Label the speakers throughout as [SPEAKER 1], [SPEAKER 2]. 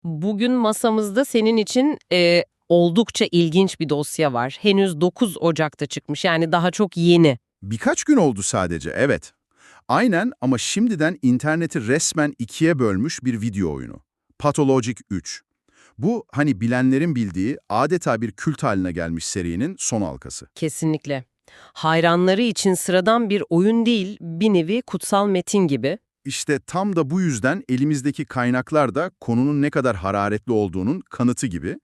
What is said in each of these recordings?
[SPEAKER 1] Bugün masamızda senin için oldukça ilginç bir dosya var. Henüz 9 Ocak'ta çıkmış, yani daha çok yeni.
[SPEAKER 2] Birkaç gün oldu sadece, evet. Aynen ama şimdiden interneti resmen ikiye bölmüş bir video oyunu. Pathologic 3. Bu hani bilenlerin bildiği adeta bir kült haline gelmiş serinin son halkası.
[SPEAKER 1] Kesinlikle. Hayranları için sıradan bir oyun değil, bir nevi kutsal metin gibi.
[SPEAKER 2] İşte tam da bu yüzden elimizdeki kaynaklar da konunun ne kadar hararetli olduğunun kanıtı gibi.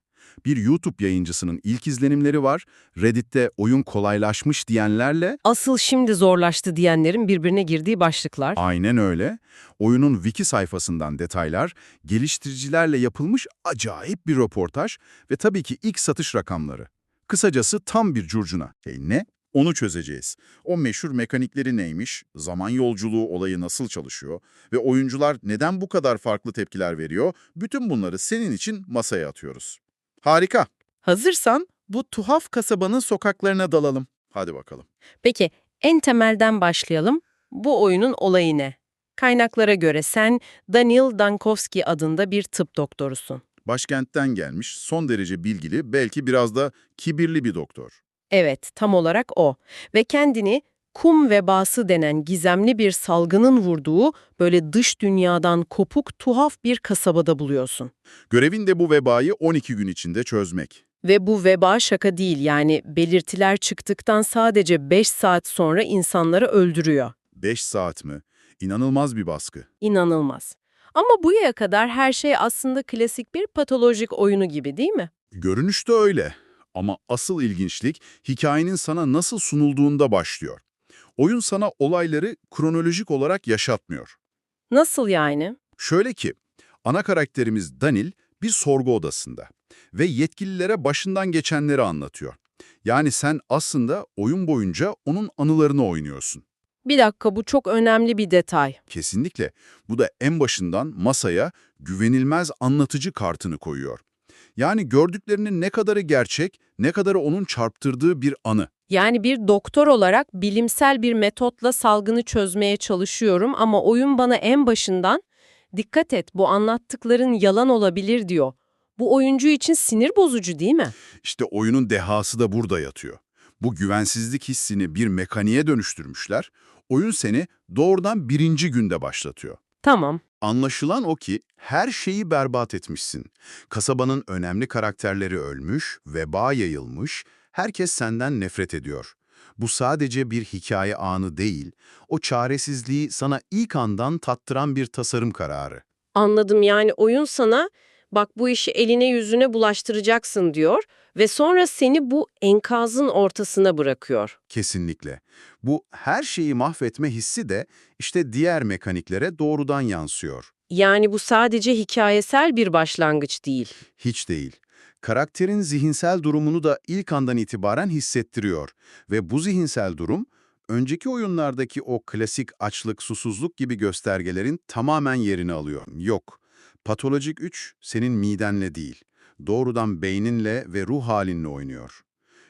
[SPEAKER 2] Bir YouTube yayıncısının ilk izlenimleri var, Reddit'te oyun kolaylaşmış diyenlerle.
[SPEAKER 1] Asıl şimdi zorlaştı diyenlerin birbirine girdiği başlıklar.
[SPEAKER 2] Aynen öyle. Oyunun wiki sayfasından detaylar, geliştiricilerle yapılmış acayip bir röportaj ve tabii ki ilk satış rakamları. Kısacası tam bir curcuna. Ne? Onu çözeceğiz. O meşhur mekanikleri neymiş, zaman yolculuğu olayı nasıl çalışıyor ve oyuncular neden bu kadar farklı tepkiler veriyor, bütün bunları senin için masaya atıyoruz. Harika. Hazırsan bu tuhaf kasabanın sokaklarına dalalım. Hadi bakalım.
[SPEAKER 1] Peki, en temelden başlayalım. Bu oyunun olayı ne? Kaynaklara göre sen Daniel Dankovski adında bir tıp doktorusun.
[SPEAKER 2] Başkentten gelmiş, son derece bilgili, belki biraz da kibirli bir doktor.
[SPEAKER 1] Evet, tam olarak o. Ve kendini kum vebası denen gizemli bir salgının vurduğu böyle dış dünyadan kopuk tuhaf bir kasabada buluyorsun.
[SPEAKER 2] Görevin de bu vebayı 12 gün içinde çözmek.
[SPEAKER 1] Ve bu veba şaka değil, yani belirtiler çıktıktan sadece 5 saat sonra insanları öldürüyor.
[SPEAKER 2] 5 saat mi? İnanılmaz bir baskı.
[SPEAKER 1] İnanılmaz. Ama buraya kadar her şey aslında klasik bir patolojik oyunu gibi, değil mi?
[SPEAKER 2] Görünüşte öyle. Ama asıl ilginçlik hikayenin sana nasıl sunulduğunda başlıyor. Oyun sana olayları kronolojik olarak yaşatmıyor.
[SPEAKER 1] Nasıl yani?
[SPEAKER 2] Şöyle ki, ana karakterimiz Daniel bir sorgu odasında ve yetkililere başından geçenleri anlatıyor. Yani sen aslında oyun boyunca onun anılarını oynuyorsun.
[SPEAKER 1] Bir dakika, bu çok önemli bir detay.
[SPEAKER 2] Kesinlikle. Bu da en başından masaya güvenilmez anlatıcı kartını koyuyor. Yani gördüklerinin ne kadarı gerçek, ne kadarı onun çarptırdığı bir anı.
[SPEAKER 1] Yani bir doktor olarak bilimsel bir metotla salgını çözmeye çalışıyorum ama oyun bana en başından "Dikkat et, bu anlattıkların yalan olabilir." diyor. Bu oyuncu için sinir bozucu, değil mi?
[SPEAKER 2] İşte oyunun dehası da burada yatıyor. Bu güvensizlik hissini bir mekaniğe dönüştürmüşler. Oyun seni doğrudan birinci günde başlatıyor.
[SPEAKER 1] Tamam.
[SPEAKER 2] Anlaşılan o ki her şeyi berbat etmişsin. Kasabanın önemli karakterleri ölmüş, veba yayılmış, herkes senden nefret ediyor. Bu sadece bir hikaye anı değil, o çaresizliği sana ilk andan tattıran bir tasarım kararı.
[SPEAKER 1] Anladım, yani oyun sana "Bak, bu işi eline yüzüne bulaştıracaksın." diyor ve sonra seni bu enkazın ortasına bırakıyor.
[SPEAKER 2] Kesinlikle. Bu her şeyi mahvetme hissi de işte diğer mekaniklere doğrudan yansıyor.
[SPEAKER 1] Yani bu sadece hikayesel bir başlangıç değil.
[SPEAKER 2] Hiç değil. Karakterin zihinsel durumunu da ilk andan itibaren hissettiriyor ve bu zihinsel durum, önceki oyunlardaki o klasik açlık, susuzluk gibi göstergelerin tamamen yerini alıyor. Yok, Patolojik 3 senin midenle değil, doğrudan beyninle ve ruh halinle oynuyor.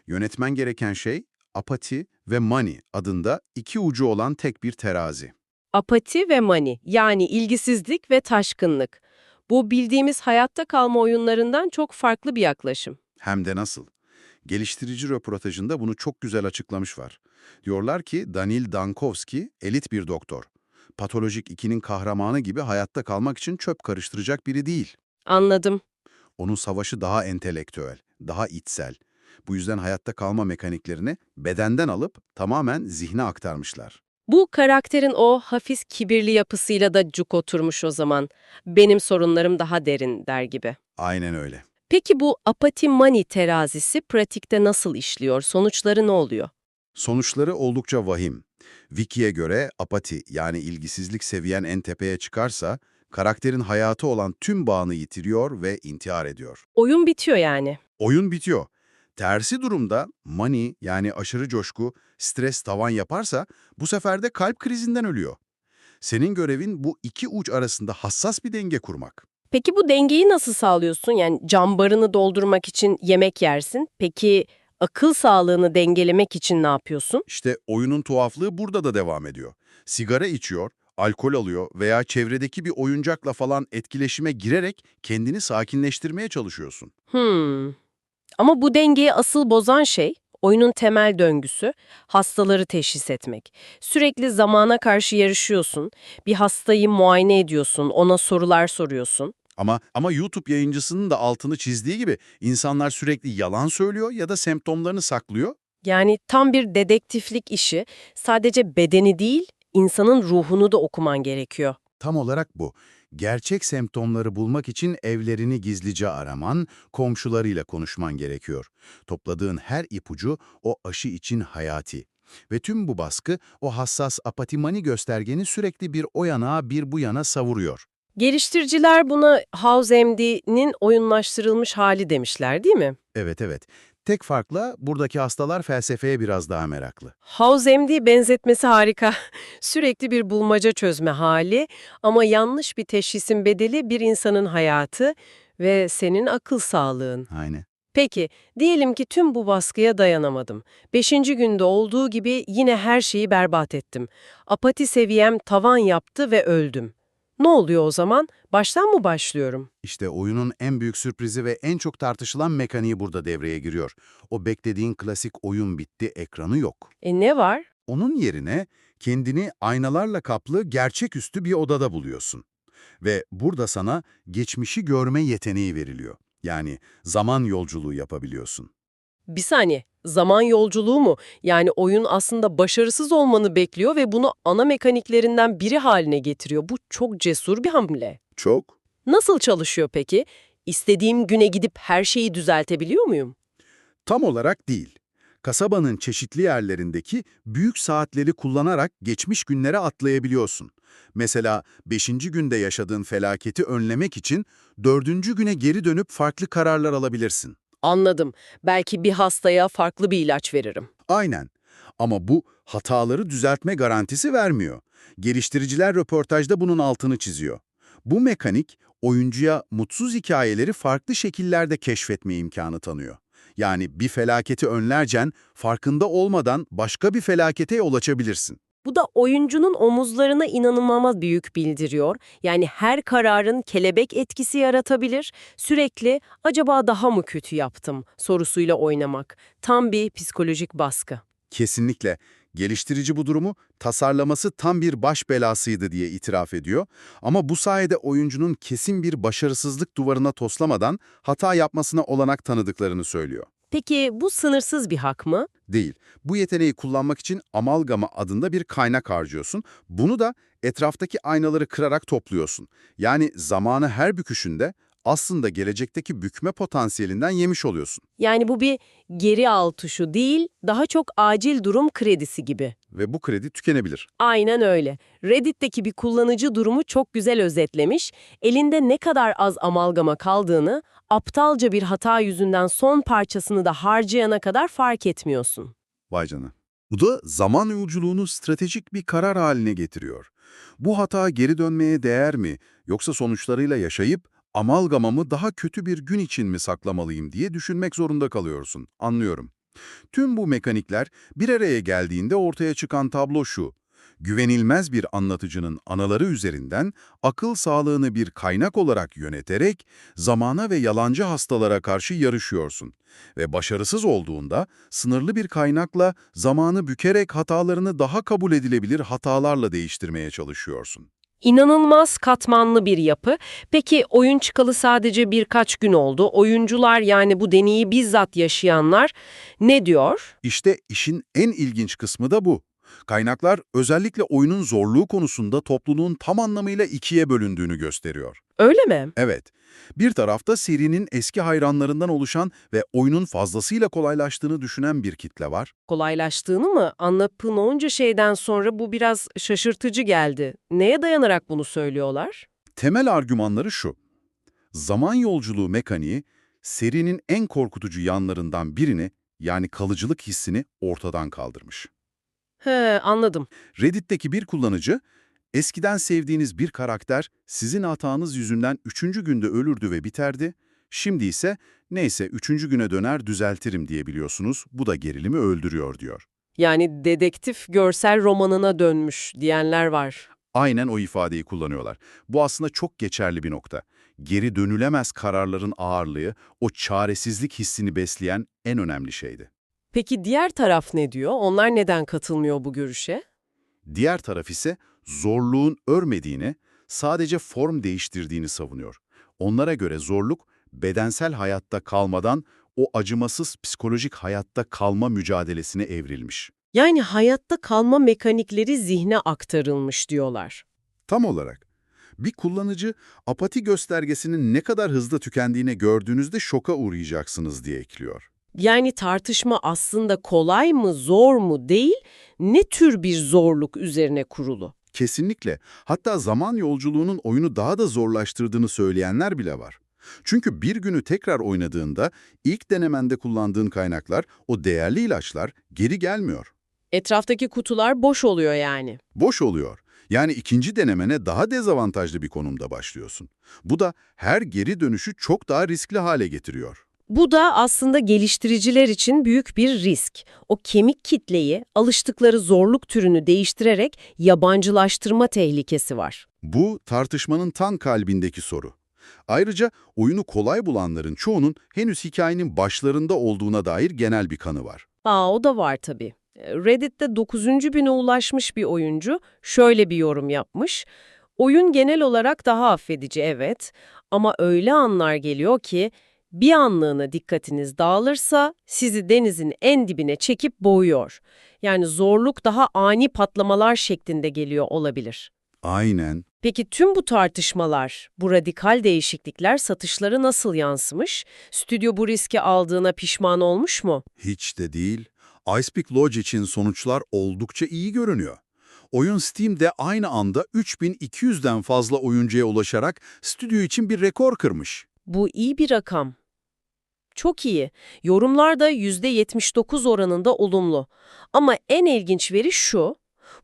[SPEAKER 2] Yönetmen gereken şey, apati ve mani adında iki ucu olan tek bir terazi.
[SPEAKER 1] Apati ve mani, yani ilgisizlik ve taşkınlık. Bu bildiğimiz hayatta kalma oyunlarından çok farklı bir yaklaşım.
[SPEAKER 2] Hem de nasıl? Geliştirici röportajında bunu çok güzel açıklamış var. Diyorlar ki Daniil Dankovski elit bir doktor. Patolojik 2'nin kahramanı gibi hayatta kalmak için çöp karıştıracak biri değil.
[SPEAKER 1] Anladım.
[SPEAKER 2] Onun savaşı daha entelektüel, daha içsel. Bu yüzden hayatta kalma mekaniklerini bedenden alıp tamamen zihne aktarmışlar.
[SPEAKER 1] Bu karakterin o hafif kibirli yapısıyla da cuk oturmuş o zaman. "Benim sorunlarım daha derin." der gibi.
[SPEAKER 2] Aynen öyle.
[SPEAKER 1] Peki bu apati-mani terazisi pratikte nasıl işliyor? Sonuçları ne oluyor?
[SPEAKER 2] Sonuçları oldukça vahim. Wiki'ye göre apati yani ilgisizlik seviyen en tepeye çıkarsa karakterin hayatı olan tüm bağını yitiriyor ve intihar ediyor.
[SPEAKER 1] Oyun bitiyor yani.
[SPEAKER 2] Oyun bitiyor. Tersi durumda mani yani aşırı coşku, stres tavan yaparsa bu sefer de kalp krizinden ölüyor. Senin görevin bu iki uç arasında hassas bir denge kurmak.
[SPEAKER 1] Peki bu dengeyi nasıl sağlıyorsun? Yani cam barını doldurmak için yemek yersin. Peki akıl sağlığını dengelemek için ne yapıyorsun?
[SPEAKER 2] İşte oyunun tuhaflığı burada da devam ediyor. Sigara içiyor, alkol alıyor veya çevredeki bir oyuncakla falan etkileşime girerek kendini sakinleştirmeye çalışıyorsun.
[SPEAKER 1] Ama bu dengeyi asıl bozan şey, oyunun temel döngüsü, hastaları teşhis etmek. Sürekli zamana karşı yarışıyorsun, bir hastayı muayene ediyorsun, ona sorular soruyorsun.
[SPEAKER 2] Ama YouTube yayıncısının da altını çizdiği gibi insanlar sürekli yalan söylüyor ya da semptomlarını saklıyor.
[SPEAKER 1] Yani tam bir dedektiflik işi, sadece bedeni değil, insanın ruhunu da okuman gerekiyor.
[SPEAKER 2] Tam olarak bu. Gerçek semptomları bulmak için evlerini gizlice araman, komşularıyla konuşman gerekiyor. Topladığın her ipucu o aşı için hayati. Ve tüm bu baskı o hassas apatimani göstergeni sürekli bir o yana bir bu yana savuruyor.
[SPEAKER 1] Geliştiriciler buna HouseMD'nin oyunlaştırılmış hali demişler, değil mi?
[SPEAKER 2] Evet, evet. Tek farkla buradaki hastalar felsefeye biraz daha meraklı.
[SPEAKER 1] HouseMD benzetmesi harika. Sürekli bir bulmaca çözme hali ama yanlış bir teşhisin bedeli bir insanın hayatı ve senin akıl sağlığın.
[SPEAKER 2] Aynen.
[SPEAKER 1] Peki, diyelim ki tüm bu baskıya dayanamadım. 5. günde olduğu gibi yine her şeyi berbat ettim. Apati seviyem tavan yaptı ve öldüm. Ne oluyor o zaman? Baştan mı başlıyorum?
[SPEAKER 2] İşte oyunun en büyük sürprizi ve en çok tartışılan mekaniği burada devreye giriyor. O beklediğin klasik oyun bitti ekranı yok.
[SPEAKER 1] Ne var?
[SPEAKER 2] Onun yerine kendini aynalarla kaplı gerçeküstü bir odada buluyorsun. Ve burada sana geçmişi görme yeteneği veriliyor. Yani zaman yolculuğu yapabiliyorsun.
[SPEAKER 1] Bir saniye, zaman yolculuğu mu? Yani oyun aslında başarısız olmanı bekliyor ve bunu ana mekaniklerinden biri haline getiriyor. Bu çok cesur bir hamle.
[SPEAKER 2] Çok.
[SPEAKER 1] Nasıl çalışıyor peki? İstediğim güne gidip her şeyi düzeltebiliyor muyum?
[SPEAKER 2] Tam olarak değil. Kasabanın çeşitli yerlerindeki büyük saatleri kullanarak geçmiş günlere atlayabiliyorsun. Mesela 5. günde yaşadığın felaketi önlemek için 4. güne geri dönüp farklı kararlar alabilirsin.
[SPEAKER 1] Anladım. Belki bir hastaya farklı bir ilaç veririm.
[SPEAKER 2] Aynen. Ama bu hataları düzeltme garantisi vermiyor. Geliştiriciler röportajda bunun altını çiziyor. Bu mekanik oyuncuya mutsuz hikayeleri farklı şekillerde keşfetme imkanı tanıyor. Yani bir felaketi önlerken farkında olmadan başka bir felakete yol açabilirsin.
[SPEAKER 1] Bu da oyuncunun omuzlarına inanılmaz büyük bildiriyor. Yani her kararın kelebek etkisi yaratabilir. Sürekli acaba daha mı kötü yaptım sorusuyla oynamak. Tam bir psikolojik baskı.
[SPEAKER 2] Kesinlikle. Geliştirici bu durumu tasarlaması tam bir baş belasıydı diye itiraf ediyor. Ama bu sayede oyuncunun kesin bir başarısızlık duvarına toslamadan hata yapmasına olanak tanıdıklarını söylüyor.
[SPEAKER 1] Peki bu sınırsız bir hak mı?
[SPEAKER 2] Değil. Bu yeteneği kullanmak için amalgama adında bir kaynak harcıyorsun. Bunu da etraftaki aynaları kırarak topluyorsun. Yani zamanı her büküşünde aslında gelecekteki bükme potansiyelinden yemiş oluyorsun.
[SPEAKER 1] Yani bu bir geri al tuşu değil, daha çok acil durum kredisi gibi.
[SPEAKER 2] Ve bu kredi tükenebilir.
[SPEAKER 1] Aynen öyle. Reddit'teki bir kullanıcı durumu çok güzel özetlemiş. Elinde ne kadar az amalgama kaldığını, aptalca bir hata yüzünden son parçasını da harcayana kadar fark etmiyorsun.
[SPEAKER 2] Vay canına. Bu da zaman yolculuğunu stratejik bir karar haline getiriyor. Bu hata geri dönmeye değer mi, yoksa sonuçlarıyla yaşayıp amalgamamı daha kötü bir gün için mi saklamalıyım diye düşünmek zorunda kalıyorsun. Anlıyorum. Tüm bu mekanikler bir araya geldiğinde ortaya çıkan tablo şu: güvenilmez bir anlatıcının anaları üzerinden akıl sağlığını bir kaynak olarak yöneterek zamana ve yalancı hastalara karşı yarışıyorsun. Ve başarısız olduğunda sınırlı bir kaynakla zamanı bükerek hatalarını daha kabul edilebilir hatalarla değiştirmeye çalışıyorsun.
[SPEAKER 1] İnanılmaz katmanlı bir yapı. Peki oyun çıkalı sadece birkaç gün oldu. Oyuncular yani bu deneyi bizzat yaşayanlar ne diyor?
[SPEAKER 2] İşte işin en ilginç kısmı da bu. Kaynaklar özellikle oyunun zorluğu konusunda topluluğun tam anlamıyla ikiye bölündüğünü gösteriyor.
[SPEAKER 1] Öyle mi?
[SPEAKER 2] Evet, bir tarafta serinin eski hayranlarından oluşan ve oyunun fazlasıyla kolaylaştığını düşünen bir kitle var.
[SPEAKER 1] Kolaylaştığını mı? Anlattığın onca şeyden sonra bu biraz şaşırtıcı geldi. Neye dayanarak bunu söylüyorlar?
[SPEAKER 2] Temel argümanları şu: zaman yolculuğu mekaniği, serinin en korkutucu yanlarından birini, yani kalıcılık hissini ortadan kaldırmış.
[SPEAKER 1] He, anladım.
[SPEAKER 2] Reddit'teki bir kullanıcı, eskiden sevdiğiniz bir karakter sizin hatanız yüzünden 3. günde ölürdü ve biterdi, şimdi ise neyse 3. güne döner düzeltirim diyebiliyorsunuz, bu da gerilimi öldürüyor diyor.
[SPEAKER 1] Yani dedektif görsel romanına dönmüş diyenler var.
[SPEAKER 2] Aynen o ifadeyi kullanıyorlar. Bu aslında çok geçerli bir nokta. Geri dönülemez kararların ağırlığı, o çaresizlik hissini besleyen en önemli şeydi.
[SPEAKER 1] Peki diğer taraf ne diyor? Onlar neden katılmıyor bu görüşe?
[SPEAKER 2] Diğer taraf ise zorluğun örmediğini, sadece form değiştirdiğini savunuyor. Onlara göre zorluk, bedensel hayatta kalmadan o acımasız psikolojik hayatta kalma mücadelesine evrilmiş.
[SPEAKER 1] Yani hayatta kalma mekanikleri zihne aktarılmış diyorlar.
[SPEAKER 2] Tam olarak. Bir kullanıcı apati göstergesinin ne kadar hızlı tükendiğini gördüğünüzde şoka uğrayacaksınız diye ekliyor.
[SPEAKER 1] Yani tartışma aslında kolay mı, zor mu değil, ne tür bir zorluk üzerine kurulu.
[SPEAKER 2] Kesinlikle. Hatta zaman yolculuğunun oyunu daha da zorlaştırdığını söyleyenler bile var. Çünkü bir günü tekrar oynadığında ilk denemende kullandığın kaynaklar, o değerli ilaçlar geri gelmiyor.
[SPEAKER 1] Etraftaki kutular boş oluyor yani.
[SPEAKER 2] Boş oluyor. Yani ikinci denemene daha dezavantajlı bir konumda başlıyorsun. Bu da her geri dönüşü çok daha riskli hale getiriyor.
[SPEAKER 1] Bu da aslında geliştiriciler için büyük bir risk. O kemik kitleyi, alıştıkları zorluk türünü değiştirerek yabancılaştırma tehlikesi var.
[SPEAKER 2] Bu tartışmanın tam kalbindeki soru. Ayrıca oyunu kolay bulanların çoğunun henüz hikayenin başlarında olduğuna dair genel bir kanı var.
[SPEAKER 1] O da var tabii. Reddit'te 9. bine ulaşmış bir oyuncu şöyle bir yorum yapmış. Oyun genel olarak daha affedici, evet, ama öyle anlar geliyor ki bir anlığına dikkatiniz dağılırsa sizi denizin en dibine çekip boğuyor. Yani zorluk daha ani patlamalar şeklinde geliyor olabilir.
[SPEAKER 2] Aynen.
[SPEAKER 1] Peki tüm bu tartışmalar, bu radikal değişiklikler satışlara nasıl yansımış? Stüdyo bu riski aldığına pişman olmuş mu?
[SPEAKER 2] Hiç de değil. Icepeak Lodge için sonuçlar oldukça iyi görünüyor. Oyun Steam'de aynı anda 3200'den fazla oyuncuya ulaşarak stüdyo için bir rekor kırmış.
[SPEAKER 1] Bu iyi bir rakam. Çok iyi. Yorumlar da %79 oranında olumlu. Ama en ilginç veri şu,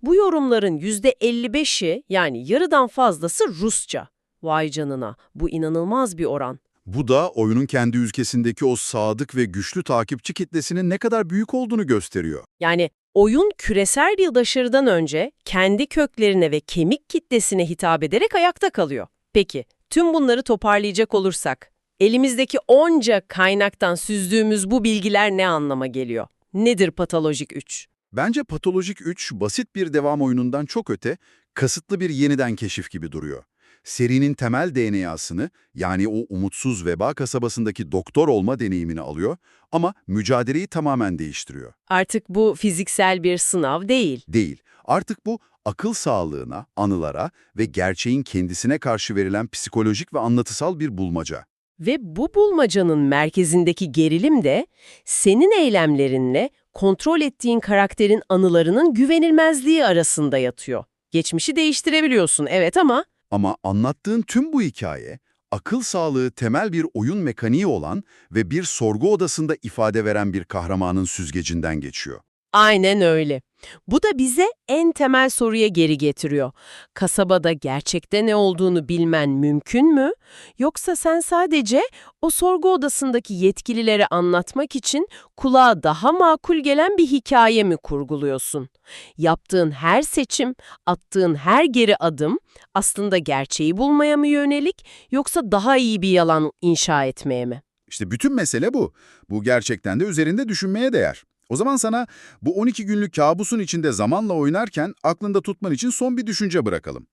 [SPEAKER 1] bu yorumların %55'i yani yarıdan fazlası Rusça. Vay canına, bu inanılmaz bir oran.
[SPEAKER 2] Bu da oyunun kendi ülkesindeki o sadık ve güçlü takipçi kitlesinin ne kadar büyük olduğunu gösteriyor.
[SPEAKER 1] Yani oyun küresel bir başarıdan önce kendi köklerine ve kemik kitlesine hitap ederek ayakta kalıyor. Peki, tüm bunları toparlayacak olursak, elimizdeki onca kaynaktan süzdüğümüz bu bilgiler ne anlama geliyor? Nedir Patolojik 3?
[SPEAKER 2] Bence Patolojik 3 basit bir devam oyunundan çok öte, kasıtlı bir yeniden keşif gibi duruyor. Serinin temel DNA'sını, yani o umutsuz veba kasabasındaki doktor olma deneyimini alıyor ama mücadeleyi tamamen değiştiriyor.
[SPEAKER 1] Artık bu fiziksel bir sınav değil.
[SPEAKER 2] Değil. Artık bu akıl sağlığına, anılara ve gerçeğin kendisine karşı verilen psikolojik ve anlatısal bir bulmaca.
[SPEAKER 1] Ve bu bulmacanın merkezindeki gerilim de senin eylemlerinle kontrol ettiğin karakterin anılarının güvenilmezliği arasında yatıyor. Geçmişi değiştirebiliyorsun, evet, ama
[SPEAKER 2] Ama anlattığın tüm bu hikaye, akıl sağlığı temel bir oyun mekaniği olan ve bir sorgu odasında ifade veren bir kahramanın süzgecinden geçiyor.
[SPEAKER 1] aynen öyle. Bu da bize en temel soruya geri getiriyor. Kasabada gerçekte ne olduğunu bilmen mümkün mü? Yoksa sen sadece o sorgu odasındaki yetkililere anlatmak için kulağa daha makul gelen bir hikaye mi kurguluyorsun? Yaptığın her seçim, attığın her geri adım aslında gerçeği bulmaya mı yönelik yoksa daha iyi bir yalan inşa etmeye mi?
[SPEAKER 2] İşte bütün mesele bu. Bu gerçekten de üzerinde düşünmeye değer. O zaman sana bu 12 günlük kabusun içinde zamanla oynarken aklında tutman için son bir düşünce bırakalım.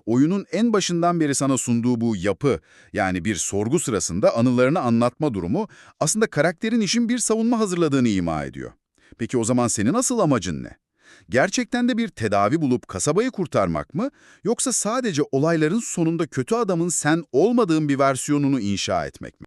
[SPEAKER 2] Oyunun en başından beri sana sunduğu bu yapı, yani bir sorgu sırasında anılarını anlatma durumu aslında karakterin için bir savunma hazırladığını ima ediyor. Peki o zaman senin asıl amacın ne? Gerçekten de bir tedavi bulup kasabayı kurtarmak mı, yoksa sadece olayların sonunda kötü adamın sen olmadığın bir versiyonunu inşa etmek mi?